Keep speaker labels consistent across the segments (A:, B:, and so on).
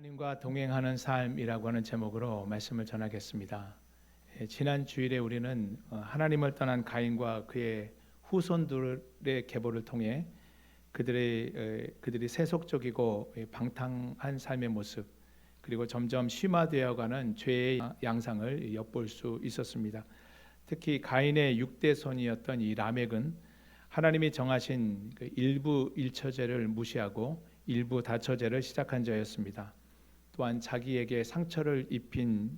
A: 하나님과 동행하는 삶이라고 하는 제목으로 말씀을 전하겠습니다. 지난 주일에 우리는 하나님을 떠난 가인과 그의 후손들의 계보를 통해 그들이 세속적이고 방탕한 삶의 모습, 그리고 점점 심화되어가는 죄의 양상을 엿볼 수 있었습니다. 특히 가인의 6대 손이었던 이 라멕은 하나님이 정하신 일부 일처제를 무시하고 일부 다처제를 시작한 자였습니다. 또한 자기에게 상처를 입힌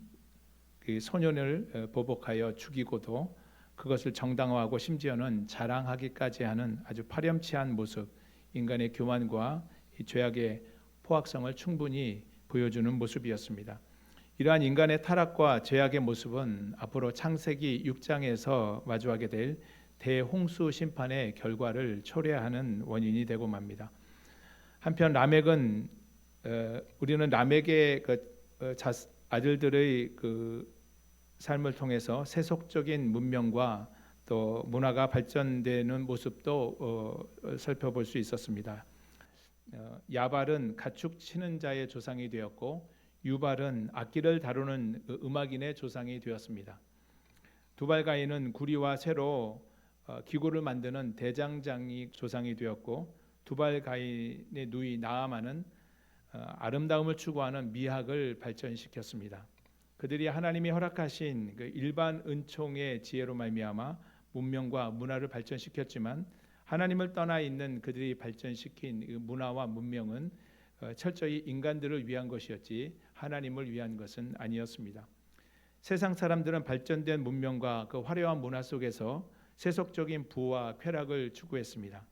A: 그 소년을 보복하여 죽이고도 그것을 정당화하고 심지어는 자랑하기까지 하는 아주 파렴치한 모습, 인간의 교만과 죄악의 포악성을 충분히 보여주는 모습이었습니다. 이러한 인간의 타락과 죄악의 모습은 앞으로 창세기 6장에서 마주하게 될 대홍수 심판의 결과를 초래하는 원인이 되고 맙니다. 한편 라멕은 우리는 라멕의 아들들의 삶을 통해서 세속적인 문명과 또 문화가 발전되는 모습도 살펴볼 수 있었습니다. 야발은 가축 치는 자의 조상이 되었고 유발은 악기를 다루는 음악인의 조상이 되었습니다. 두발가인은 구리와 쇠로 기구를 만드는 대장장이 조상이 되었고 두발가인의 누이 나아만은 아름다움을 추구하는 미학을 발전시켰습니다. 그들이 하나님이 허락하신 일반 은총의 지혜로 말미암아 문명과 문화를 발전시켰지만 하나님을 떠나 있는 그들이 발전시킨 문화와 문명은 철저히 인간들을 위한 것이었지 하나님을 위한 것은 아니었습니다. 세상 사람들은 발전된 문명과 그 화려한 문화 속에서 세속적인 부와 쾌락을 추구했습니다.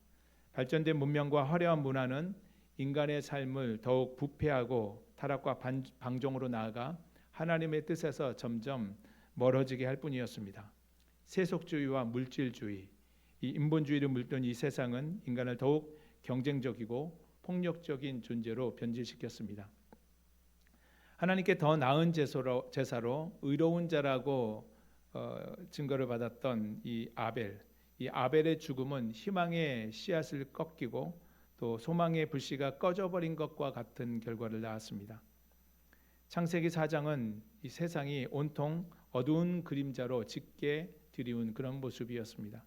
A: 발전된 문명과 화려한 문화는 인간의 삶을 더욱 부패하고 타락과 방종으로 나아가 하나님의 뜻에서 점점 멀어지게 할 뿐이었습니다. 세속주의와 물질주의, 이 인본주의를 물든 이 세상은 인간을 더욱 경쟁적이고 폭력적인 존재로 변질시켰습니다. 하나님께 더 나은 제사로 의로운 자라고 증거를 받았던 이 아벨의 죽음은 희망의 씨앗을 꺾이고 또 소망의 불씨가 꺼져버린 것과 같은 결과를 낳았습니다. 창세기 4장은 이 세상이 온통 어두운 그림자로 짙게 드리운 그런 모습이었습니다.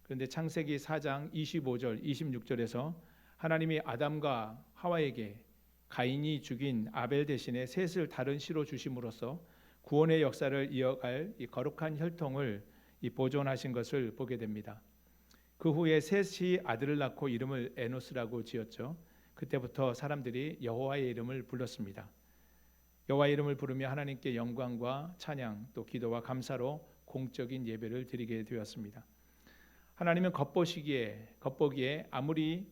A: 그런데 창세기 4장 25절, 26절에서 하나님이 아담과 하와에게 가인이 죽인 아벨 대신에 셋을 다른 씨로 주심으로써 구원의 역사를 이어갈 이 거룩한 혈통을 보존하신 것을 보게 됩니다. 그 후에 셋이 아들을 낳고 이름을 에노스라고 지었죠. 그때부터 사람들이 여호와의 이름을 불렀습니다. 여호와의 이름을 부르며 하나님께 영광과 찬양 또 기도와 감사로 공적인 예배를 드리게 되었습니다. 하나님은 겉보기에 아무리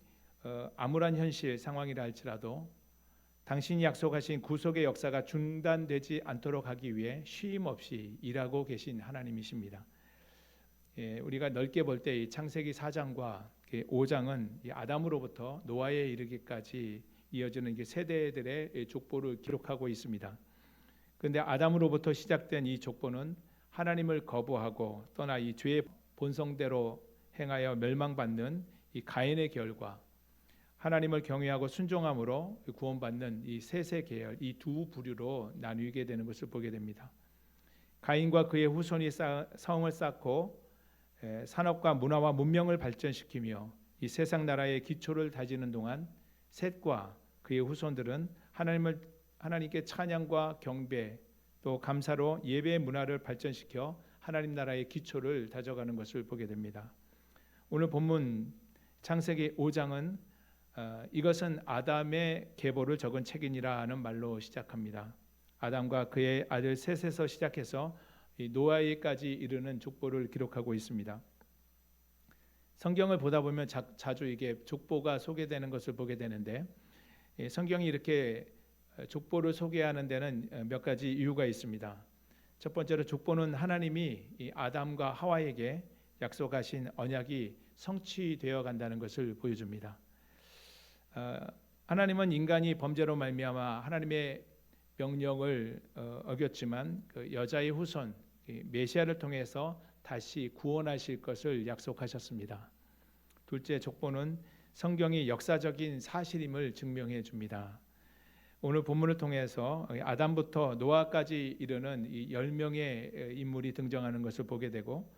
A: 암울한 현실 상황이라 할지라도 당신이 약속하신 구속의 역사가 중단되지 않도록 하기 위해 쉼 없이 일하고 계신 하나님이십니다. 우리가 넓게 볼 때 이 창세기 4장과 5장은 아담으로부터 노아에 이르기까지 이어지는 세대들의 족보를 기록하고 있습니다. 그런데 아담으로부터 시작된 이 족보는 하나님을 거부하고 떠나 이 죄의 본성대로 행하여 멸망받는 이 가인의 결과, 하나님을 경외하고 순종함으로 구원받는 이 셋의 계열, 이 두 부류로 나뉘게 되는 것을 보게 됩니다. 가인과 그의 후손이 성을 쌓고 산업과 문화와 문명을 발전시키며 이 세상 나라의 기초를 다지는 동안 셋과 그의 후손들은 하나님께 찬양과 경배 또 감사로 예배의 문화를 발전시켜 하나님 나라의 기초를 다져가는 것을 보게 됩니다. 오늘 본문 창세기 5장은 이것은 아담의 계보를 적은 책이니라 하는 말로 시작합니다. 아담과 그의 아들 셋에서 시작해서 노아에까지 이르는 족보를 기록하고 있습니다. 성경을 보다 보면 자주 이게 족보가 소개되는 것을 보게 되는데 성경이 이렇게 족보를 소개하는 데는 몇 가지 이유가 있습니다. 첫 번째로 족보는 하나님이 이 아담과 하와에게 약속하신 언약이 성취되어 간다는 것을 보여줍니다. 하나님은 인간이 범죄로 말미암아 하나님의 명령을 어겼지만 그 여자의 후손 메시아를 통해서 다시 구원하실 것을 약속하셨습니다. 둘째, 족보는 성경이 역사적인 사실임을 증명해 줍니다. 오늘 본문을 통해서 아담부터 노아까지 이르는 이 10명의 인물이 등장하는 것을 보게 되고,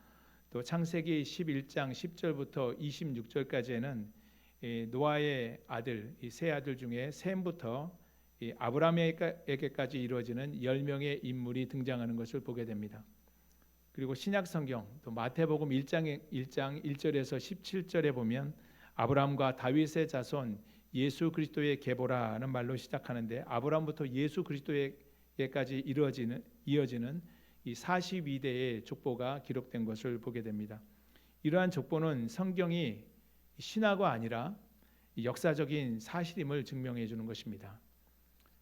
A: 또 창세기 11장 10절부터 26절까지에는 노아의 아들, 이 세 아들 중에 셈부터 이 아브라함에게까지 이루어지는 10명의 인물이 등장하는 것을 보게 됩니다. 그리고 신약 성경 또 마태복음 1장 1절에서 17절에 보면 아브라함과 다윗의 자손 예수 그리스도의 계보라는 말로 시작하는데, 아브라함부터 예수 그리스도에게까지 이어지는 이 42대의 족보가 기록된 것을 보게 됩니다. 이러한 족보는 성경이 신화가 아니라 역사적인 사실임을 증명해 주는 것입니다.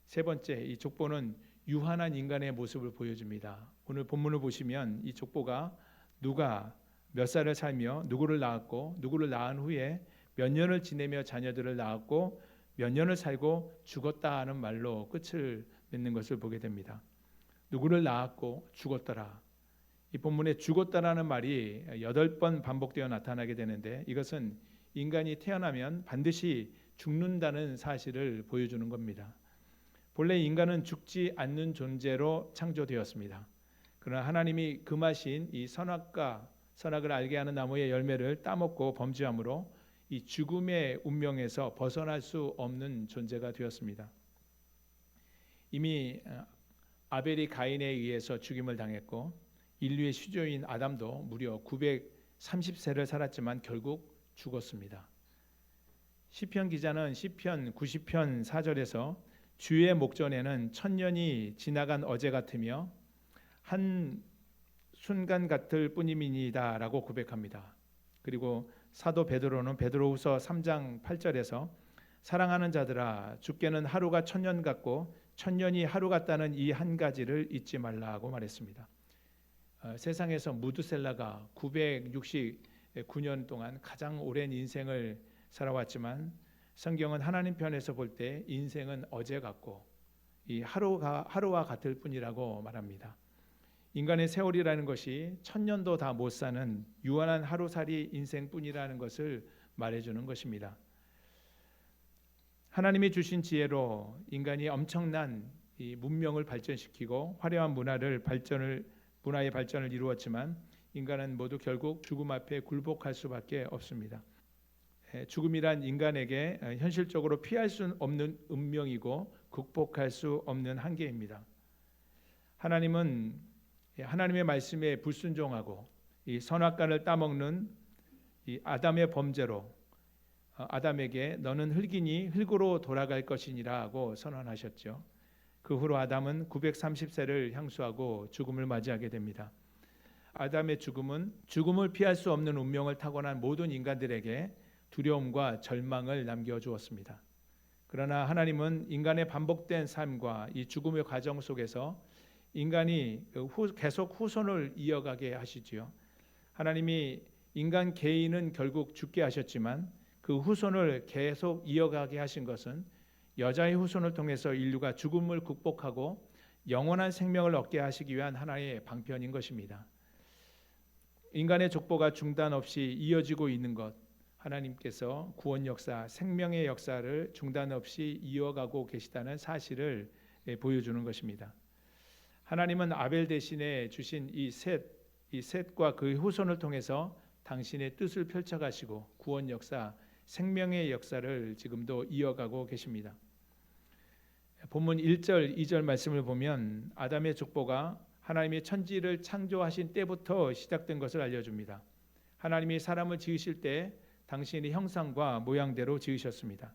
A: 세 번째, 이 족보는 유한한 인간의 모습을 보여줍니다. 오늘 본문을 보시면 이 족보가 누가 몇 살을 살며 누구를 낳았고, 누구를 낳은 후에 몇 년을 지내며 자녀들을 낳았고 몇 년을 살고 죽었다 하는 말로 끝을 맺는 것을 보게 됩니다. 누구를 낳았고 죽었더라. 이 본문에 죽었다라는 말이 8번 반복되어 나타나게 되는데, 이것은 인간이 태어나면 반드시 죽는다는 사실을 보여주는 겁니다. 본래 인간은 죽지 않는 존재로 창조되었습니다. 그러나 하나님이 금하신 이 선악을 알게 하는 나무의 열매를 따먹고 범죄함으로 이 죽음의 운명에서 벗어날 수 없는 존재가 되었습니다. 이미 아벨이 가인에 의해서 죽임을 당했고, 인류의 시조인 아담도 무려 930세를 살았지만 결국 죽었습니다. 시편 기자는 시편 90편 4절에서 주의 목전에는 1000년이 지나간 어제 같으며 한 순간 같을 뿐임이니이다 라고 고백합니다. 그리고 사도 베드로는 베드로후서 3장 8절에서 사랑하는 자들아, 주께는 하루가 1000년 같고 1000년이 하루 같다는 이 한 가지를 잊지 말라고 말했습니다. 세상에서 무드셀라가 969년 동안 가장 오랜 인생을 살아왔지만, 성경은 하나님 편에서 볼 때 인생은 어제 같고 이 하루와 같을 뿐이라고 말합니다. 인간의 세월이라는 것이 1000년도 다 못 사는 유한한 하루살이 인생뿐이라는 것을 말해주는 것입니다. 하나님이 주신 지혜로 인간이 엄청난 이 문명을 발전시키고 화려한 문화의 발전을 이루었지만, 인간은 모두 결국 죽음 앞에 굴복할 수밖에 없습니다. 죽음이란 인간에게 현실적으로 피할 수 없는 운명이고 극복할 수 없는 한계입니다. 하나님은 하나님의 말씀에 불순종하고 이 선악과를 따먹는 이 아담의 범죄로 아담에게 너는 흙이니 흙으로 돌아갈 것이니라고 선언하셨죠. 그 후로 아담은 930세를 향수하고 죽음을 맞이하게 됩니다. 아담의 죽음은 죽음을 피할 수 없는 운명을 타고난 모든 인간들에게 두려움과 절망을 남겨주었습니다. 그러나 하나님은 인간의 반복된 삶과 이 죽음의 과정 속에서 인간이 계속 후손을 이어가게 하시지요. 하나님이 인간 개인은 결국 죽게 하셨지만 그 후손을 계속 이어가게 하신 것은 여자의 후손을 통해서 인류가 죽음을 극복하고 영원한 생명을 얻게 하시기 위한 하나의 방편인 것입니다. 인간의 족보가 중단 없이 이어지고 있는 것, 하나님께서 구원 역사, 생명의 역사를 중단 없이 이어가고 계시다는 사실을 보여주는 것입니다. 하나님은 아벨 대신에 주신 이 셋과 그 후손을 통해서 당신의 뜻을 펼쳐가시고 구원 역사, 생명의 역사를 지금도 이어가고 계십니다. 본문 1절, 2절 말씀을 보면 아담의 족보가 하나님이 천지를 창조하신 때부터 시작된 것을 알려줍니다. 하나님이 사람을 지으실 때 당신의 형상과 모양대로 지으셨습니다.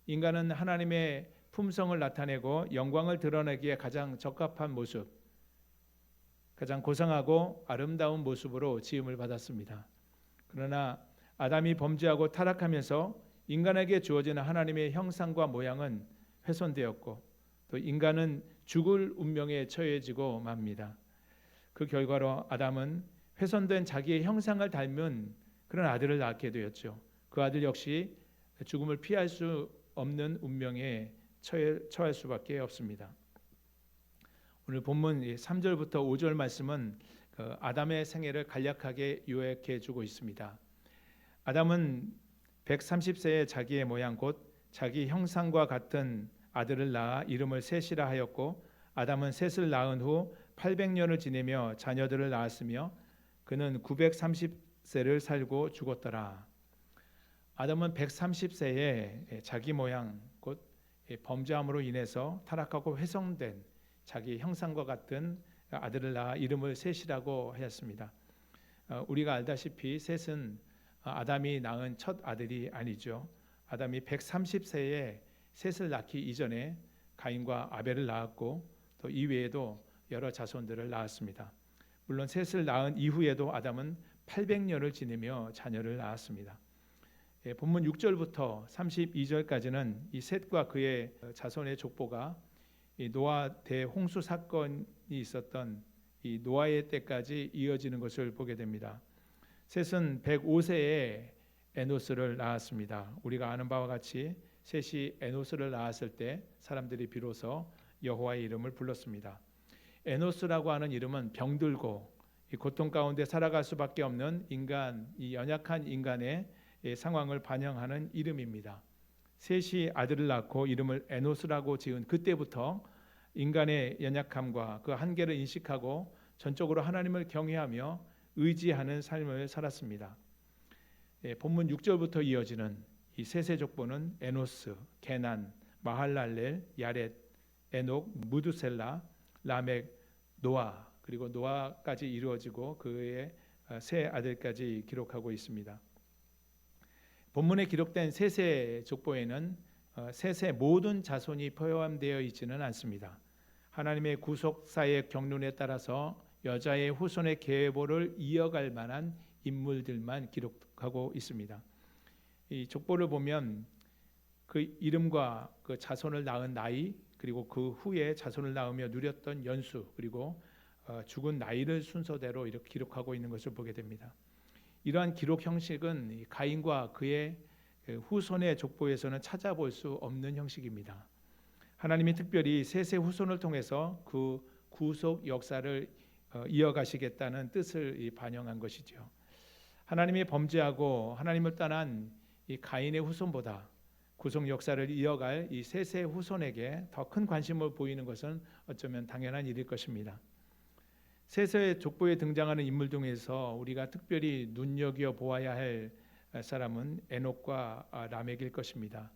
A: 인간은 하나님의 품성을 나타내고 영광을 드러내기에 가장 적합한 모습, 가장 고상하고 아름다운 모습으로 지음을 받았습니다. 그러나 아담이 범죄하고 타락하면서 인간에게 주어지는 하나님의 형상과 모양은 훼손되었고 또 인간은 죽을 운명에 처해지고 맙니다. 그 결과로 아담은 훼손된 자기의 형상을 닮은 그런 아들을 낳게 되었죠. 그 아들 역시 죽음을 피할 수 없는 운명에 처할 수밖에 없습니다. 오늘 본문 3절부터 5절 말씀은 아담의 생애를 간략하게 요약해 주고 있습니다. 아담은 130세의 자기의 모양 곧 자기 형상과 같은 아들을 낳아 이름을 셋이라 하였고 아담은 셋을 낳은 후 800년을 지내며 자녀들을 낳았으며 그는 930세를 살고 죽었더라. 아담은 130세에 자기 모양 곧 범죄함으로 인해서 타락하고 훼손된 자기 형상과 같은 아들을 낳아 이름을 셋이라고 하였습니다. 우리가 알다시피 셋은 아담이 낳은 첫 아들이 아니죠. 아담이 130세에 셋을 낳기 이전에 가인과 아벨을 낳았고 또 이외에도 여러 자손들을 낳았습니다. 물론 셋을 낳은 이후에도 아담은 800년을 지내며 자녀를 낳았습니다. 본문 6절부터 32절까지는 이 셋과 그의 자손의 족보가 노아 대홍수 사건이 있었던 이 노아의 때까지 이어지는 것을 보게 됩니다. 셋은 105세에 에노스를 낳았습니다. 우리가 아는 바와 같이 셋이 에노스를 낳았을 때 사람들이 비로소 여호와의 이름을 불렀습니다. 에노스라고 하는 이름은 병들고 이 고통 가운데 살아갈 수밖에 없는 인간, 이 연약한 인간의 상황을 반영하는 이름입니다. 셋이 아들을 낳고 이름을 에노스라고 지은 그때부터 인간의 연약함과 그 한계를 인식하고 전적으로 하나님을 경외하며 의지하는 삶을 살았습니다. 본문 6절부터 이어지는 이 셋의 족보는 에노스, 게난, 마할랄렐, 야렛, 에녹, 무두셀라, 라멕, 노아 그리고 노아까지 이루어지고 그의 세 아들까지 기록하고 있습니다. 본문에 기록된 셋의 족보에는 셋의 모든 자손이 포함되어 있지는 않습니다. 하나님의 구속사의 경륜에 따라서 여자의 후손의 계보를 이어갈 만한 인물들만 기록하고 있습니다. 이 족보를 보면 그 이름과 그 자손을 낳은 나이 그리고 그 후에 자손을 낳으며 누렸던 연수 그리고 죽은 나이를 순서대로 이렇게 기록하고 있는 것을 보게 됩니다. 이러한 기록 형식은 가인과 그의 후손의 족보에서는 찾아볼 수 없는 형식입니다. 하나님이 특별히 셋의 후손을 통해서 그 구속 역사를 이어가시겠다는 뜻을 반영한 것이죠. 하나님이 범죄하고 하나님을 떠난 이 가인의 후손보다 구속 역사를 이어갈 이 셋의 후손에게 더 큰 관심을 보이는 것은 어쩌면 당연한 일일 것입니다. 셋의 족보에 등장하는 인물 중에서 우리가 특별히 눈여겨 보아야 할 사람은 에녹과 라멕일 것입니다.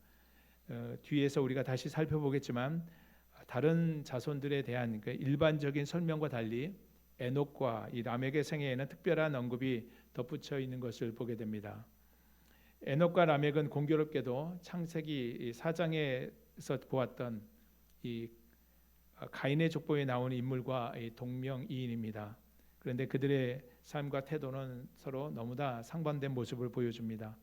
A: 뒤에서 우리가 다시 살펴보겠지만 다른 자손들에 대한 일반적인 설명과 달리 에녹과 이 라멕의 생애에는 특별한 언급이 덧붙여 있는 것을 보게 됩니다. 에녹과 라멕은 공교롭게도 창세기 4장에서 보았던 이 가인의 족보에 나오는 인물과 동명이인입니다. 그런데 그들의 삶과 태도는 서로 너무나 상반된 모습을 보여줍니다.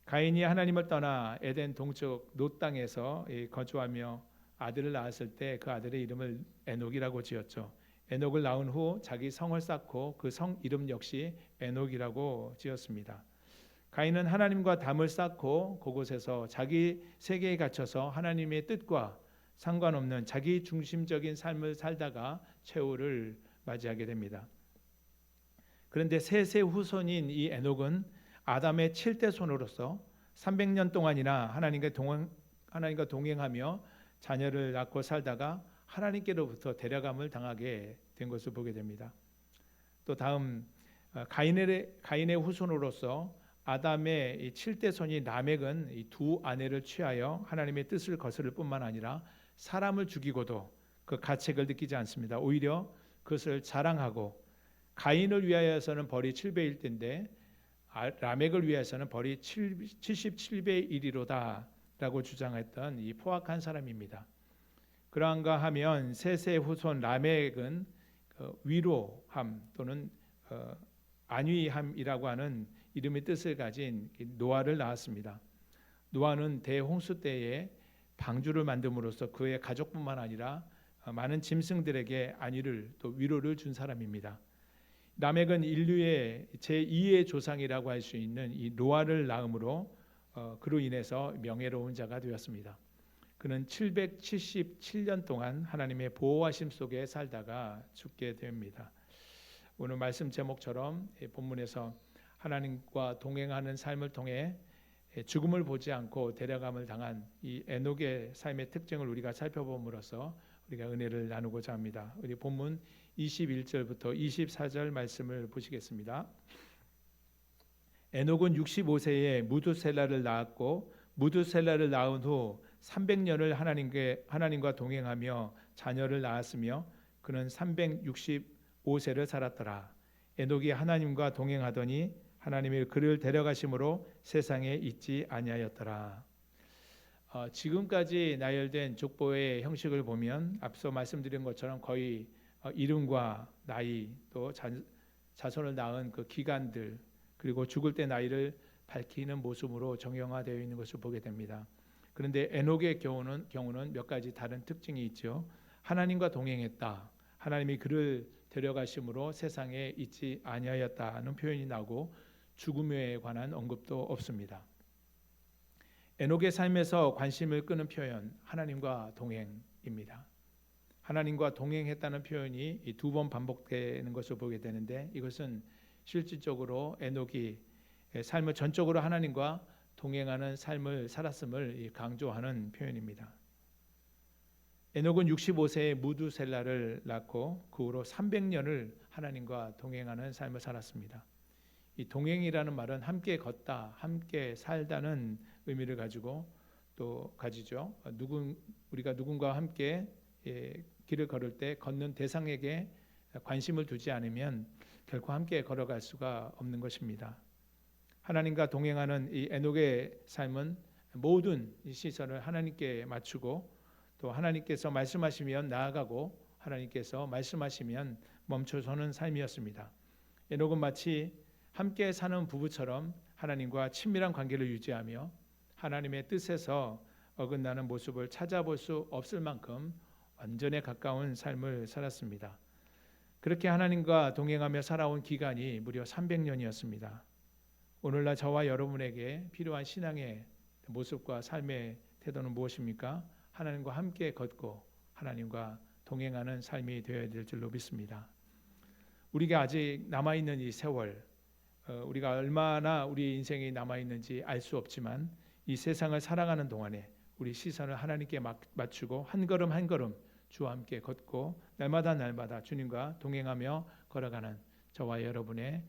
A: 가인이 하나님을 떠나 에덴 동쪽 롯 땅에서 거주하며 아들을 낳았을 때 그 아들의 이름을 에녹이라고 지었죠. 에녹을 낳은 후 자기 성을 쌓고 그 성 이름 역시 에녹이라고 지었습니다. 가인은 하나님과 담을 쌓고 그곳에서 자기 세계에 갇혀서 하나님의 뜻과 상관없는 자기 중심적인 삶을 살다가 최후를 맞이하게 됩니다. 그런데 셋의 후손인 이 에녹은 아담의 7대 손으로서 300년 동안이나 하나님과 동행하며 자녀를 낳고 살다가 하나님께로부터 데려감을 당하게 된 것을 보게 됩니다. 또 다음 가인의 후손으로서 아담의 7대 손인 라멕은 이 두 아내를 취하여 하나님의 뜻을 거스를 뿐만 아니라 사람을 죽이고도 그 가책을 느끼지 않습니다. 오히려 그것을 자랑하고 가인을 위하여서는 벌이 7배일 텐데 라멕을 위해서는 벌이 77배 1이로다 라고 주장했던 이 포악한 사람입니다. 그러한가 하면 셋의 후손 라멕은 위로함 또는 안위함이라고 하는 이름의 뜻을 가진 노아를 낳았습니다. 노아는 대홍수 때에 방주를 만듦으로써 그의 가족뿐만 아니라 많은 짐승들에게 안위를 또 위로를 준 사람입니다. 라멕은 인류의 제2의 조상이라고 할 수 있는 이 노아를 낳음으로 그로 인해서 명예로운 자가 되었습니다. 그는 777년 동안 하나님의 보호하심 속에 살다가 죽게 됩니다. 오늘 말씀 제목처럼 본문에서 하나님과 동행하는 삶을 통해 죽음을 보지 않고 데려감을 당한 이 에녹의 삶의 특징을 우리가 살펴봄으로써 우리가 은혜를 나누고자 합니다. 우리 본문 21절부터 24절 말씀을 보시겠습니다. 에녹은 65세에 무두셀라를 낳았고 무두셀라를 낳은 후 300년을 하나님과 동행하며 자녀를 낳았으며 그는 365세를 살았더라. 에녹이 하나님과 동행하더니 하나님이 그를 데려가심으로 세상에 있지 아니하였더라. 지금까지 나열된 족보의 형식을 보면 앞서 말씀드린 것처럼 거의 이름과 나이 또 자손을 낳은 그 기간들 그리고 죽을 때 나이를 밝히는 모습으로 정형화되어 있는 것을 보게 됩니다. 그런데 에녹의 경우는 몇 가지 다른 특징이 있죠. 하나님과 동행했다. 하나님이 그를 데려가심으로 세상에 있지 아니하였다는 표현이 나오고 죽음에 관한 언급도 없습니다. 에녹의 삶에서 관심을 끄는 표현, 하나님과 동행입니다. 하나님과 동행했다는 표현이 2번 반복되는 것을 보게 되는데 이것은 실질적으로 에녹이 삶을 전적으로 하나님과 동행하는 삶을 살았음을 강조하는 표현입니다. 에녹은 65세에 무두셀라를 낳고 그 후로 300년을 하나님과 동행하는 삶을 살았습니다. 이 동행이라는 말은 함께 걷다, 함께 살다는 의미를 가지죠. 우리가 누군가와 함께 길을 걸을 때 걷는 대상에게 관심을 두지 않으면 결코 함께 걸어갈 수가 없는 것입니다. 하나님과 동행하는 이 에녹의 삶은 모든 시선을 하나님께 맞추고 또 하나님께서 말씀하시면 나아가고 하나님께서 말씀하시면 멈춰서는 삶이었습니다. 에녹은 마치 함께 사는 부부처럼 하나님과 친밀한 관계를 유지하며 하나님의 뜻에서 어긋나는 모습을 찾아볼 수 없을 만큼 완전에 가까운 삶을 살았습니다. 그렇게 하나님과 동행하며 살아온 기간이 무려 300년이었습니다. 오늘날 저와 여러분에게 필요한 신앙의 모습과 삶의 태도는 무엇입니까? 하나님과 함께 걷고 하나님과 동행하는 삶이 되어야 될 줄로 믿습니다. 우리가 아직 남아있는 이 세월, 우리가 얼마나 우리 인생이 남아있는지 알 수 없지만 이 세상을 살아가는 동안에 우리 시선을 하나님께 맞추고 한 걸음 한 걸음 주와 함께 걷고 날마다 주님과 동행하며 걸어가는 저와 여러분의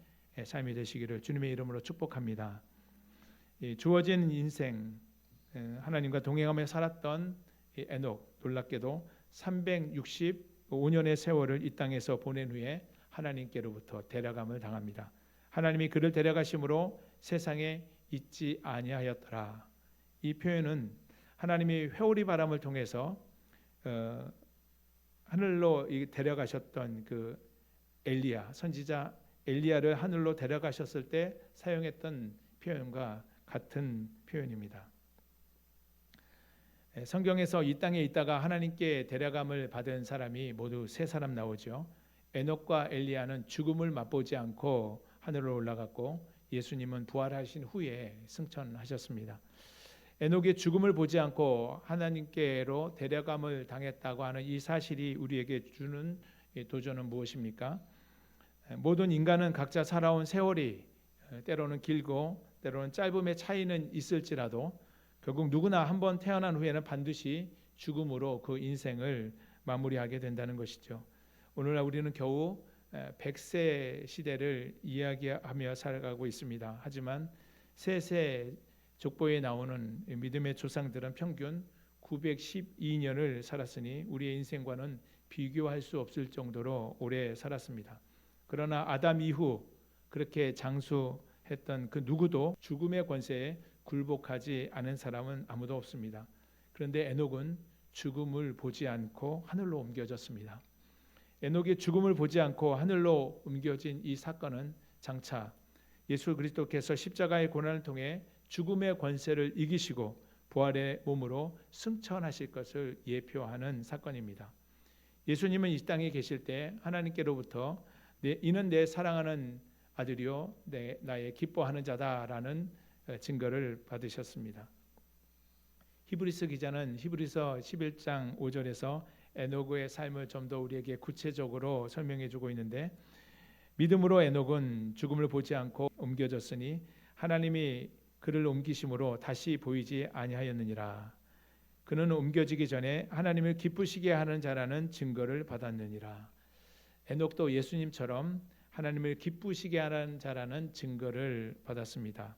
A: 삶이 되시기를 주님의 이름으로 축복합니다. 주어진 인생 하나님과 동행하며 살았던 에녹, 놀랍게도 365년의 세월을 이 땅에서 보낸 후에 하나님께로부터 데려감을 당합니다. 하나님이 그를 데려가심으로 세상에 있지 아니하였더라. 이 표현은 하나님이 회오리 바람을 통해서 하늘로 데려가셨던 그 엘리야 선지자 엘리야를 하늘로 데려가셨을 때 사용했던 표현과 같은 표현입니다. 성경에서 이 땅에 있다가 하나님께 데려감을 받은 사람이 모두 세 사람 나오죠. 에녹과 엘리야는 죽음을 맛보지 않고 하늘로 올라갔고 예수님은 부활하신 후에 승천하셨습니다. 에녹이 죽음을 보지 않고 하나님께로 데려감을 당했다고 하는 이 사실이 우리에게 주는 도전은 무엇입니까? 모든 인간은 각자 살아온 세월이 때로는 길고 때로는 짧음의 차이는 있을지라도 결국 누구나 한번 태어난 후에는 반드시 죽음으로 그 인생을 마무리하게 된다는 것이죠. 오늘날 우리는 겨우 100세 시대를 이야기하며 살아가고 있습니다. 하지만 세세 족보에 나오는 믿음의 조상들은 평균 912년을 살았으니 우리의 인생과는 비교할 수 없을 정도로 오래 살았습니다. 그러나 아담 이후 그렇게 장수했던 그 누구도 죽음의 권세에 굴복하지 않은 사람은 아무도 없습니다. 그런데 에녹은 죽음을 보지 않고 하늘로 옮겨졌습니다. 에녹이 죽음을 보지 않고 하늘로 옮겨진 이 사건은 장차 예수 그리스도께서 십자가의 고난을 통해 죽음의 권세를 이기시고 부활의 몸으로 승천하실 것을 예표하는 사건입니다. 예수님은 이 땅에 계실 때 하나님께로부터 이는 내 사랑하는 아들이요 나의 기뻐하는 자다라는 증거를 받으셨습니다. 히브리서 기자는 히브리서 11장 5절에서 에녹의 삶을 좀 더 우리에게 구체적으로 설명해 주고 있는데 믿음으로 에녹은 죽음을 보지 않고 옮겨졌으니 하나님이 그를 옮기심으로 다시 보이지 아니하였느니라. 그는 옮겨지기 전에 하나님을 기쁘시게 하는 자라는 증거를 받았느니라. 에녹도 예수님처럼 하나님을 기쁘시게 하는 자라는 증거를 받았습니다.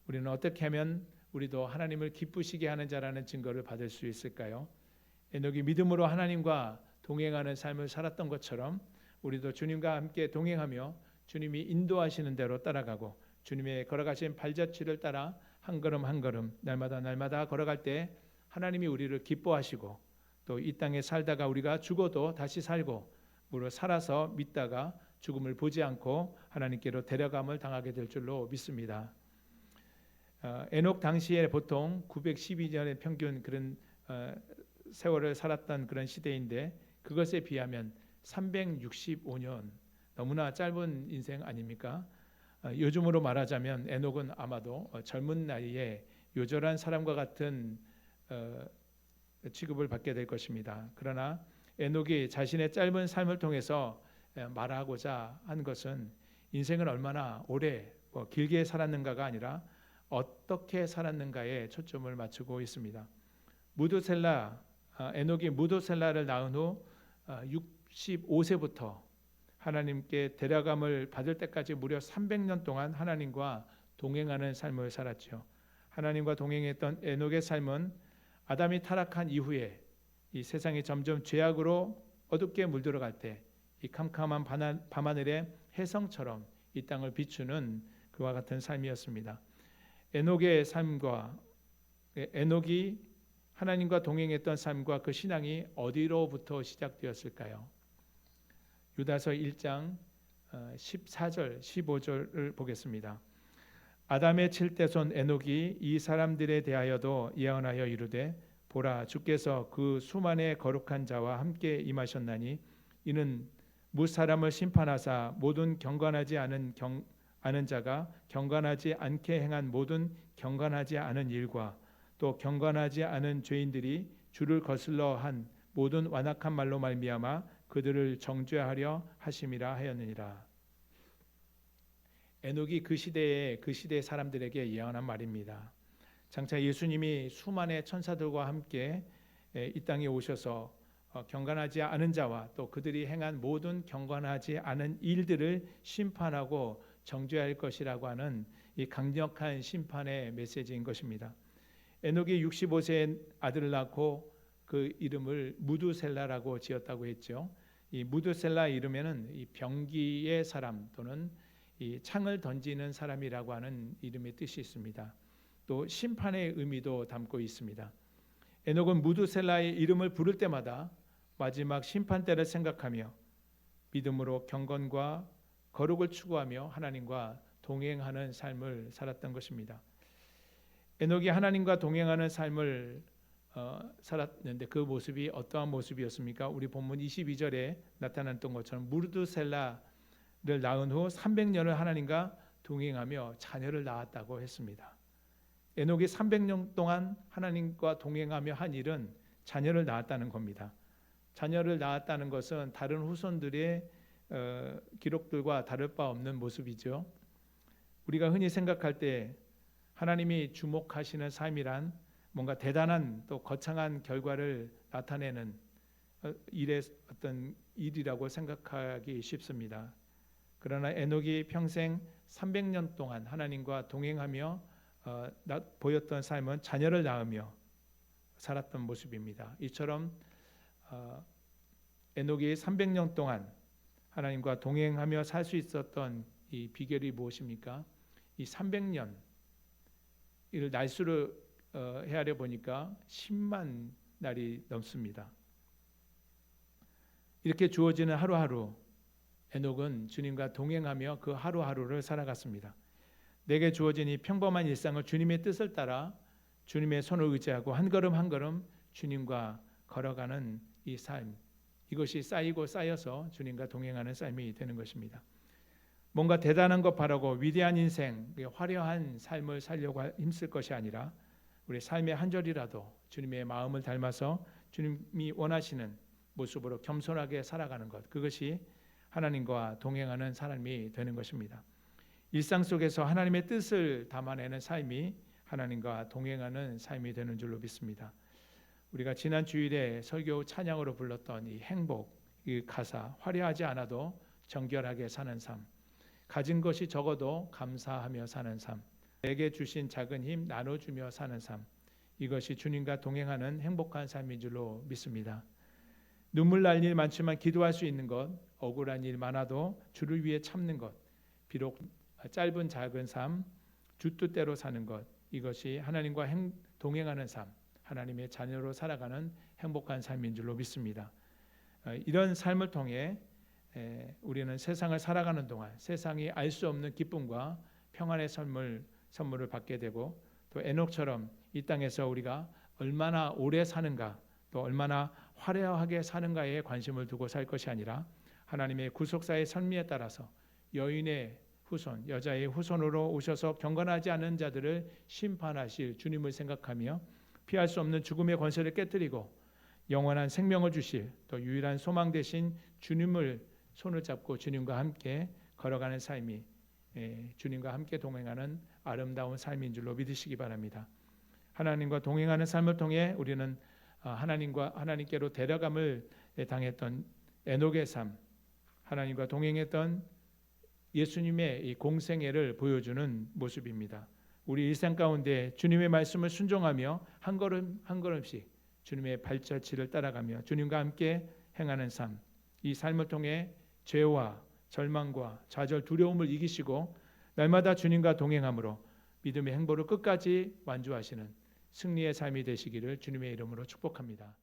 A: 우리는 어떻게 하면 우리도 하나님을 기쁘시게 하는 자라는 증거를 받을 수 있을까요? 에녹이 믿음으로 하나님과 동행하는 삶을 살았던 것처럼 우리도 주님과 함께 동행하며 주님이 인도하시는 대로 따라가고 주님의 걸어가신 발자취를 따라 한 걸음 한 걸음 날마다 걸어갈 때 하나님이 우리를 기뻐하시고 또 이 땅에 살다가 우리가 죽어도 다시 살고 무릇 살아서 믿다가 죽음을 보지 않고 하나님께로 데려감을 당하게 될 줄로 믿습니다. 에녹 당시에 보통 912년의 평균 그런 세월을 살았던 그런 시대인데 그것에 비하면 365년 너무나 짧은 인생 아닙니까? 요즘으로 말하자면 에녹은 아마도 젊은 나이에 요절한 사람과 같은 취급을 받게 될 것입니다. 그러나 에녹이 자신의 짧은 삶을 통해서 말하고자 한 것은 인생을 얼마나 오래 길게 살았는가가 아니라 어떻게 살았는가에 초점을 맞추고 있습니다. 에녹이 무두셀라를 낳은 후 65세부터 하나님께 데려감을 받을 때까지 무려 300년 동안 하나님과 동행하는 삶을 살았죠. 하나님과 동행했던 에녹의 삶은 아담이 타락한 이후에 이 세상이 점점 죄악으로 어둡게 물들어갈 때 이 캄캄한 밤하늘의 혜성처럼 이 땅을 비추는 그와 같은 삶이었습니다. 에녹이 하나님과 동행했던 삶과 그 신앙이 어디로부터 시작되었을까요? 유다서 1장 14절 15절을 보겠습니다. 아담의 7대손 에녹이 이 사람들에 대하여도 예언하여 이르되 보라 주께서 그 수만의 거룩한 자와 함께 임하셨나니 이는 무사람을 심판하사 모든 경건하지 않은 자가 경건하지 않게 행한 모든 경건하지 않은 일과 또 경건하지 않은 죄인들이 주를 거슬러 한 모든 완악한 말로 말미암아 그들을 정죄하려 하심이라 하였느니라. 에녹이 그 시대의 사람들에게 예언한 말입니다. 장차 예수님이 수만의 천사들과 함께 이 땅에 오셔서 경건하지 않은 자와 또 그들이 행한 모든 경건하지 않은 일들을 심판하고 정죄할 것이라고 하는 이 강력한 심판의 메시지인 것입니다. 에녹이 65세에 아들을 낳고 그 이름을 무두셀라라고 지었다고 했죠. 이 무두셀라 이름에는 이 병기의 사람 또는 이 창을 던지는 사람이라고 하는 이름의 뜻이 있습니다. 또 심판의 의미도 담고 있습니다. 에녹은 무두셀라의 이름을 부를 때마다 마지막 심판 때를 생각하며 믿음으로 경건과 거룩을 추구하며 하나님과 동행하는 삶을 살았던 것입니다. 에녹이 하나님과 동행하는 삶을 살았는데 그 모습이 어떠한 모습이었습니까? 우리 본문 22절에 나타났던 것처럼 무두셀라를 낳은 후 300년을 하나님과 동행하며 자녀를 낳았다고 했습니다. 에녹이 300년 동안 하나님과 동행하며 한 일은 자녀를 낳았다는 겁니다. 자녀를 낳았다는 것은 다른 후손들의 기록들과 다를 바 없는 모습이죠. 우리가 흔히 생각할 때 하나님이 주목하시는 삶이란 뭔가 대단한 또 거창한 결과를 나타내는 일의 어떤 일이라고 생각하기 쉽습니다. 그러나 에녹이 평생 300년 동안 하나님과 동행하며 보였던 삶은 자녀를 낳으며 살았던 모습입니다. 이처럼 에녹이 300년 동안 하나님과 동행하며 살 수 있었던 이 비결이 무엇입니까? 이 300년 이를 날수로 헤아려 보니까 10만 날이 넘습니다. 이렇게 주어지는 하루하루 에녹은 주님과 동행하며 그 하루하루를 살아갔습니다. 내게 주어진 이 평범한 일상을 주님의 뜻을 따라 주님의 손을 의지하고 한 걸음 한 걸음 주님과 걸어가는 이 삶, 이것이 쌓이고 쌓여서 주님과 동행하는 삶이 되는 것입니다. 뭔가 대단한 것 바라고 위대한 인생, 화려한 삶을 살려고 힘쓸 것이 아니라 우리 삶의 한 절이라도 주님의 마음을 닮아서 주님이 원하시는 모습으로 겸손하게 살아가는 것, 그것이 하나님과 동행하는 사람이 되는 것입니다. 일상 속에서 하나님의 뜻을 담아내는 삶이 하나님과 동행하는 삶이 되는 줄로 믿습니다. 우리가 지난 주일에 설교 찬양으로 불렀던 이 행복, 이 가사, 화려하지 않아도 정결하게 사는 삶, 가진 것이 적어도 감사하며 사는 삶, 내게 주신 작은 힘 나눠주며 사는 삶, 이것이 주님과 동행하는 행복한 삶인 줄로 믿습니다. 눈물 날 일 많지만 기도할 수 있는 것, 억울한 일 많아도 주를 위해 참는 것, 비록 짧은 작은 삶, 주 뜻대로 사는 것, 이것이 하나님과 동행하는 삶, 하나님의 자녀로 살아가는 행복한 삶인 줄로 믿습니다. 이런 삶을 통해 우리는 세상을 살아가는 동안 세상이 알 수 없는 기쁨과 평안의 선물을 받게 되고, 또 에녹처럼 이 땅에서 우리가 얼마나 오래 사는가, 또 얼마나 화려하게 사는가에 관심을 두고 살 것이 아니라 하나님의 구속사의 선미에 따라서 여인의 후손, 여자의 후손으로 오셔서 경건하지 않은 자들을 심판하실 주님을 생각하며 피할 수 없는 죽음의 권세를 깨뜨리고 영원한 생명을 주실 또 유일한 소망 되신 주님을 손을 잡고 주님과 함께 걸어가는 삶이 주님과 함께 동행하는 아름다운 삶인 줄로 믿으시기 바랍니다. 하나님과 동행하는 삶을 통해 우리는 하나님께로 데려감을 당했던 에녹의 삶, 하나님과 동행했던 예수님의 이 공생애를 보여주는 모습입니다. 우리 일상 가운데 주님의 말씀을 순종하며 한 걸음 한 걸음씩 주님의 발자취를 따라가며 주님과 함께 행하는 삶, 이 삶을 통해 죄와 절망과 좌절, 두려움을 이기시고 날마다 주님과 동행함으로 믿음의 행보를 끝까지 완주하시는 승리의 삶이 되시기를 주님의 이름으로 축복합니다.